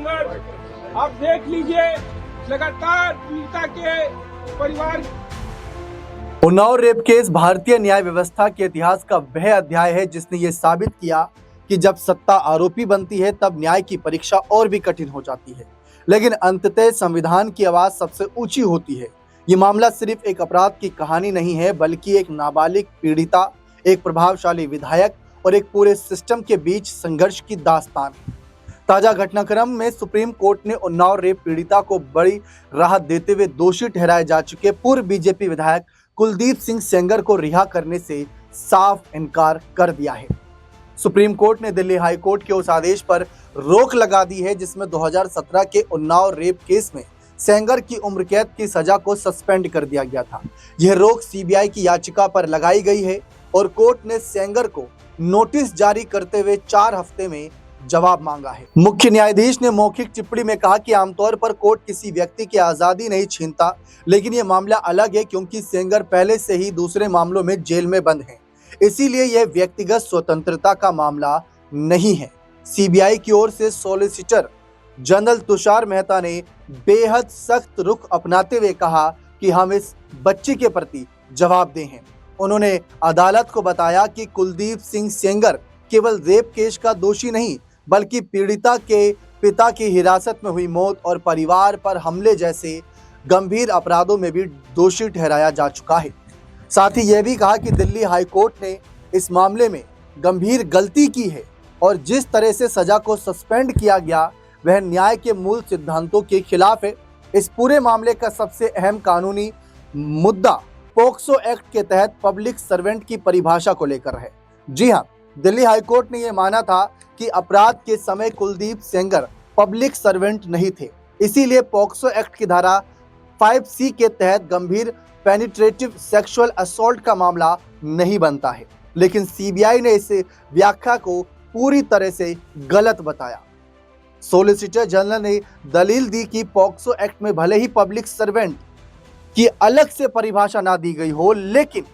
संघर्ष आप देख लीजिए, लगातार पीड़िता के परिवार। उन्नाव रेप केस भारतीय न्याय व्यवस्था के इतिहास का वह अध्याय है जिसने ये साबित किया कि जब सत्ता आरोपी बनती है तब न्याय की परीक्षा और भी कठिन हो जाती है, लेकिन अंततः संविधान की आवाज सबसे ऊंची होती है। ये मामला सिर्फ एक अपराध की कहानी नहीं है, बल्कि एक नाबालिग पीड़िता, एक प्रभावशाली विधायक और एक पूरे सिस्टम के बीच संघर्ष की दास्तान है। ताजा घटनाक्रम में सुप्रीम कोर्ट ने उन्नाव रेप पीड़िता को बड़ी राहत देते हुए दोषी ठहराए जा चुके पूर्व बीजेपी विधायक कुलदीप सिंह सेंगर को रिहा करने से साफ इनकार कर दिया है। सुप्रीम कोर्ट ने दिल्ली हाई कोर्ट के उस आदेश पर रोक लगा दी है जिसमें 2017 के उन्नाव रेप केस में सेंगर की उम्र कैद की सजा को सस्पेंड कर दिया गया था। यह रोक सीबीआई की याचिका पर लगाई गई है और कोर्ट ने सेंगर को नोटिस जारी करते हुए 4 हफ्ते में जवाब मांगा है। मुख्य न्यायाधीश ने मौखिक टिप्पणी में कहा कि आमतौर पर कोर्ट किसी व्यक्ति की आजादी नहीं छीनता, लेकिन यह मामला अलग है क्योंकि सेंगर पहले से ही दूसरे मामलों में जेल में बंद हैं। इसीलिए यह व्यक्तिगत स्वतंत्रता का मामला नहीं है। सीबीआई की ओर से सॉलिसिटर जनरल तुषार मेहता ने बेहद सख्त रुख अपनाते हुए कहा कि हम इस बच्ची के प्रति जवाबदेह हैं। उन्होंने अदालत को बताया कि कुलदीप सिंह सेंगर केवल रेप केस का दोषी नहीं, बल्कि पीड़िता के पिता की हिरासत में हुई मौत और परिवार पर हमले जैसे गंभीर अपराधों में भी दोषी ठहराया जा चुका है। साथ ही यह भी कहा कि दिल्ली हाई कोर्ट ने इस मामले में गंभीर गलती की है और जिस तरह से सजा को सस्पेंड किया गया वह न्याय के मूल सिद्धांतों के खिलाफ है। इस पूरे मामले का सबसे अहम कानूनी मुद्दा पोक्सो एक्ट के तहत पब्लिक सर्वेंट की परिभाषा को लेकर है। जी हाँ, दिल्ली हाई कोर्ट ने यह माना था कि अपराध के समय कुलदीप सेंगर पब्लिक सर्वेंट नहीं थे, इसीलिए पोक्सो एक्ट की धारा 5C के तहत गंभीर पेनिट्रेटिव सेक्सुअल असॉल्ट का मामला नहीं बनता है। लेकिन सीबीआई ने इस व्याख्या को पूरी तरह से गलत बताया। सॉलिसिटर जनरल ने दलील दी कि पोक्सो एक्ट में भले ही पब्लिक सर्वेंट की अलग से परिभाषा ना दी गई हो, लेकिन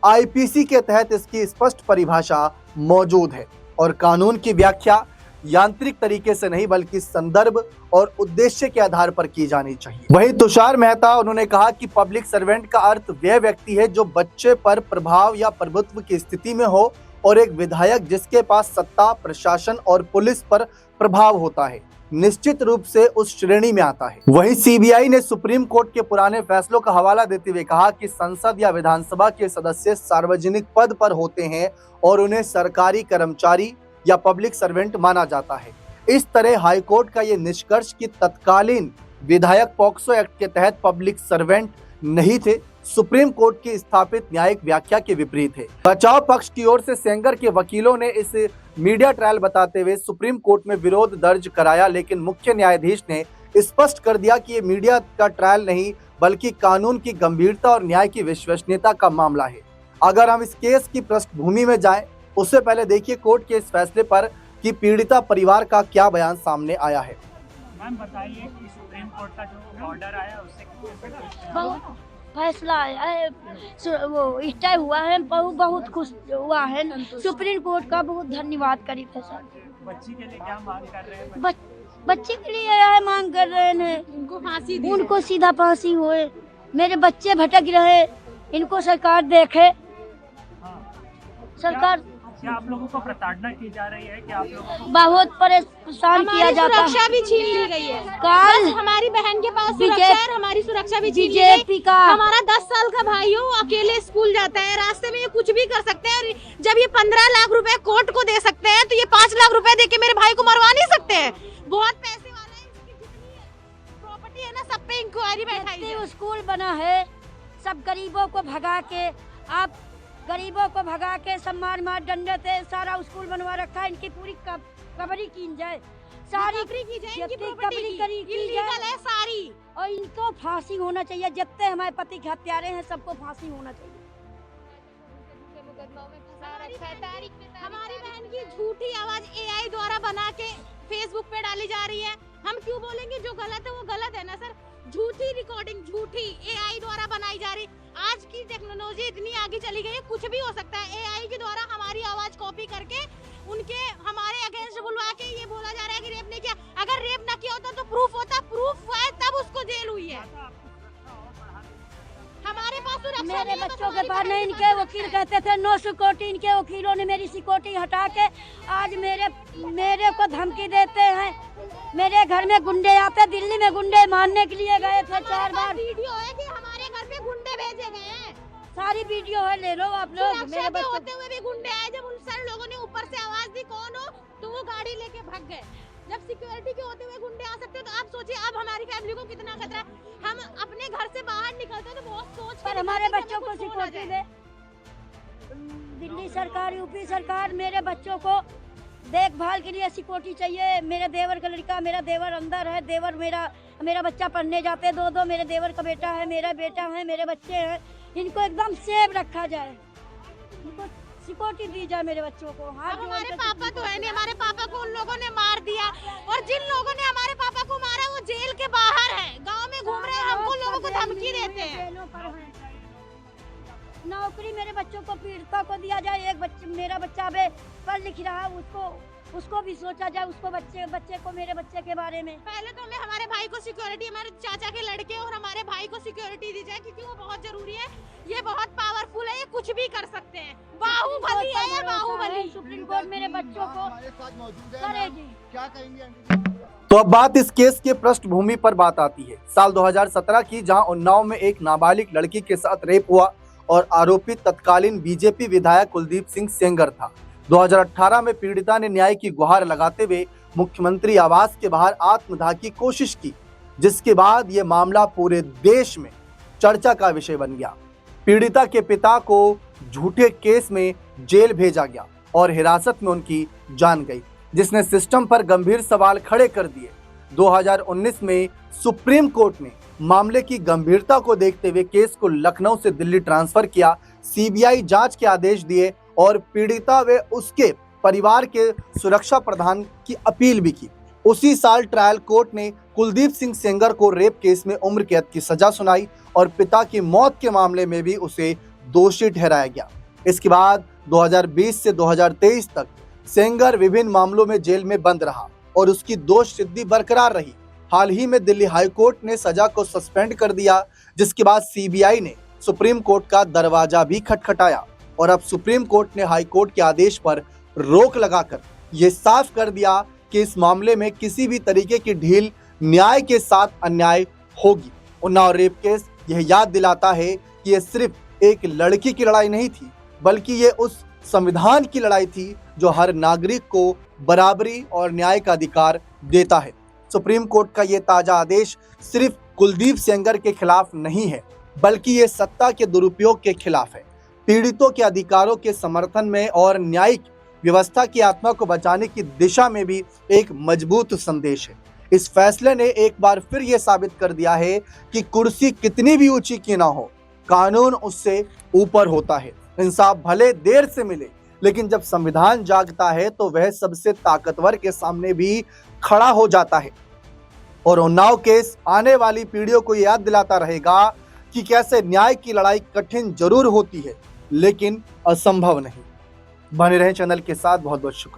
आईपीसी के तहत इसकी स्पष्ट परिभाषा मौजूद है और कानून की व्याख्या यांत्रिक तरीके से नहीं बल्कि संदर्भ और उद्देश्य के आधार पर की जानी चाहिए। वहीं तुषार मेहता उन्होंने कहा कि पब्लिक सर्वेंट का अर्थ वह व्यक्ति है जो बच्चे पर प्रभाव या प्रभुत्व की स्थिति में हो और एक विधायक जिसके पास सत्ता, प्रशासन और पुलिस पर प्रभाव होता है निश्चित रूप से उस श्रेणी में आता है। वहीं सीबीआई ने सुप्रीम कोर्ट के पुराने फैसलों का हवाला देते हुए कहा कि संसद या विधानसभा के सदस्य सार्वजनिक पद पर होते हैं और उन्हें सरकारी कर्मचारी या पब्लिक सर्वेंट माना जाता है। इस तरह हाई कोर्ट का यह निष्कर्ष कि तत्कालीन विधायक पोक्सो एक्ट के तहत पब्लिक सर्वेंट नहीं थे, सुप्रीम कोर्ट की स्थापित न्यायिक व्याख्या के विपरीत है। बचाव पक्ष की ओर से सेंगर के वकीलों ने इस मीडिया ट्रायल बताते हुए सुप्रीम कोर्ट में विरोध दर्ज कराया, लेकिन मुख्य न्यायाधीश ने स्पष्ट कर दिया कि ये मीडिया का ट्रायल नहीं बल्कि कानून की गंभीरता और न्याय की विश्वसनीयता का मामला है। अगर हम इस केस की पृष्ठभूमि में जाएं, उससे पहले देखिए कोर्ट के इस फैसले पर कि पीड़िता परिवार का क्या बयान सामने आया है। मैम बताइए कि सुप्रीम कोर्ट का जो ऑर्डर आया उससे बहुत फैसला आया है, वो स्टे हुआ है, बहुत खुश हुआ है। सुप्रीम कोर्ट का बहुत धन्यवाद करी थे सर। बच्ची के लिए क्या मांग कर रहे हैं? बच्चे के लिए यह मांग कर रहे हैं उनको फांसी दी, उनको सीधा फांसी होए। मेरे बच्चे भटक रहे, इनको सरकार देखे। सरकार क्या आप लोगों को प्रताड़ना की जा रही है? क्या आप लोगों को बहुत परेशान किया जाता है? सुरक्षा भी छीन ली गई है। कल हमारी बहन के पास सुरक्षा है, हमारी सुरक्षा भी छीन ली बीजेपी का हमारा 10 साल का भाई हो अकेले स्कूल जाता है, रास्ते में ये कुछ भी कर सकते हैं। जब ये 15 लाख रुपए कोर्ट को दे सकते हैं तो ये 5 लाख रुपए दे के मेरे भाई को मरवा नहीं सकते हैं। बहुत पैसे वाला है, इसकी जितनी प्रॉपर्टी है ना सब पे इंक्वायरी बैठाई है। स्कूल बना है, सब गरीबों को भगा के, आप गरीबों को भगा के सब मार डंडे से सारा स्कूल बनवा रखा है। इनकी पूरी कबरी की जाए, सारी की जाए, इनकी कबरी की जाए सारी, और इनको फांसी होना चाहिए। जितने हमारे पति के हत्यारे हैं सबको फांसी होना चाहिए। हमारी बहन की झूठी आवाज एआई द्वारा बना के फेसबुक पे डाली जा रही है। हम क्यों बोलेंगे जो गलत है वो गलत है ना सर। झूठी रिकॉर्डिंग झूठी एआई द्वारा बनाई जा रही। आज की टेक्नोलॉजी इतनी आगे चली गई है, कुछ भी हो सकता है। एआई के द्वारा हमारी आवाज कॉपी करके उनके हमारे अगेंस्ट बुलवा के ये बोला जा रहा है कि रेप नहीं किया। अगर रेप ना नहीं, इनके वकील कहते थे नो सिक्योरिटी, इनके वकीलों ने मेरी सिक्योरिटी हटा के आज मेरे को धमकी देते हैं। मेरे घर में गुंडे आते, दिल्ली में गुंडे मारने के लिए गए थे 4 बार। वीडियो है कि हमारे घर पे गुंडे भेजे गए हैं, सारी वीडियो है, ले लो आप लोग। मेरे बच्चे होते हुए भी गुंडे आए, जब उन सारे लोगों ने ऊपर से आवाज दी कौन हो, तो वो गाड़ी लेके भाग गए। जब सिक्योरिटी के होते हुए गुंडे आ सकते हो तो आप सोचिए अब हमारी फैमिली को कितना खतरा है। हम अपने घर से बाहर निकलते हैं तो बहुत सोच पर हमारे बच्चों को सिक्योरिटी दे। दिल्ली सरकार, यूपी सरकार मेरे बच्चों को देखभाल के लिए सिक्योरिटी चाहिए। मेरे देवर का लड़का, मेरा देवर अंदर है, देवर मेरा बच्चा पढ़ने जाते, 2 मेरे देवर का बेटा है, मेरा बेटा है, मेरे बच्चे हैं। इनको एकदम सेफ रखा जाए, इनको सिक्योरिटी दी जाए मेरे बच्चों को। हाँ, हमारे पापा तो है नहीं, हमारे पापा को उन लोगों ने मार दिया, और जिन लोगों ने हमारे पापा को मारा वो जेल के बाहर है, गांव में घूम रहे हैं, हमको लोगों को धमकी देते हैं। नौकरी मेरे बच्चों को पीड़िता को दिया जाए। मेरा बच्चा अबे पढ़ लिख रहा है, उसको भी सोचा जाए, उसको बच्चे को, मेरे बच्चे के बारे में। पहले तो हमें हमारे भाई को सिक्योरिटी, हमारे चाचा के लड़के और हमारे भाई को सिक्योरिटी दी जाए, क्योंकि वो बहुत जरूरी है। ये बहुत पावरफुल है, ये कुछ भी कर सकते हैं। बाहुबली है ये, बाहुबली। सुप्रीम कोर्ट मेरे बच्चों को करेगी। क्या कहेंगे? तो अब बात इस केस के पृष्ठभूमि पर बात आती है साल 2017 की, जहां उन्नाव में एक नाबालिग लड़की के साथ रेप हुआ और आरोपी तत्कालीन बीजेपी विधायक कुलदीप सिंह सेंगर था। 2018 में पीड़िता ने न्याय की गुहार लगाते हुए मुख्यमंत्री आवास के बाहर आत्मदाह की कोशिश की, जिसके बाद ये मामला पूरे देश में चर्चा का विषय बन गया। पीड़िता के पिता को झूठे केस में जेल भेजा गया और हिरासत में उनकी जान गई, जिसने सिस्टम पर गंभीर सवाल खड़े कर दिए। 2019 में सुप्रीम कोर्ट ने मामले की गंभीरता को देखते हुए केस को लखनऊ से दिल्ली ट्रांसफर किया, सीबीआई जांच के आदेश दिए और पीड़िता व उसके परिवार के सुरक्षा प्रदान की अपील भी की। उसी साल ट्रायल कोर्ट ने कुलदीप सिंह सेंगर को रेप केस में उम्र कैद की सजा सुनाई और पिता की मौत के मामले में भी उसे दोषी ठहराया गया। इसके बाद 2020 से 2023 तक सेंगर विभिन्न मामलों में जेल में बंद रहा और उसकी दोष सिद्धि बरकरार रही। हाल ही में दिल्ली हाई कोर्ट ने सजा को सस्पेंड कर दिया, जिसके बाद सीबीआई ने सुप्रीम कोर्ट का दरवाजा भी खटखटाया और अब सुप्रीम कोर्ट ने हाई कोर्ट के आदेश पर रोक लगाकर ये साफ कर दिया कि इस मामले में किसी भी तरीके की ढील न्याय के साथ अन्याय होगी। उन्नाव रेप केस यह याद दिलाता है कि यह सिर्फ एक लड़की की लड़ाई नहीं थी, बल्कि ये उस संविधान की लड़ाई थी जो हर नागरिक को बराबरी और न्याय का अधिकार देता है। सुप्रीम कोर्ट का ये ताजा आदेश सिर्फ कुलदीप सेंगर के खिलाफ नहीं है, बल्कि ये सत्ता के दुरुपयोग के खिलाफ है, पीड़ितों के अधिकारों के समर्थन में और न्यायिक व्यवस्था की आत्मा को बचाने की दिशा में भी एक मजबूत संदेश है। इस फैसले ने एक बार फिर ये साबित कर दिया है कि कुर्सी कितनी भी ऊंची की ना हो, कानून उससे ऊपर होता है। इंसाफ भले देर से मिले, लेकिन जब संविधान जागता है तो वह सबसे ताकतवर के सामने भी खड़ा हो जाता है। और उन्नाव केस आने वाली पीढ़ियों को याद दिलाता रहेगा कि कैसे न्याय की लड़ाई कठिन जरूर होती है, लेकिन असंभव नहीं। बने रहें चैनल के साथ। बहुत बहुत शुक्रिया।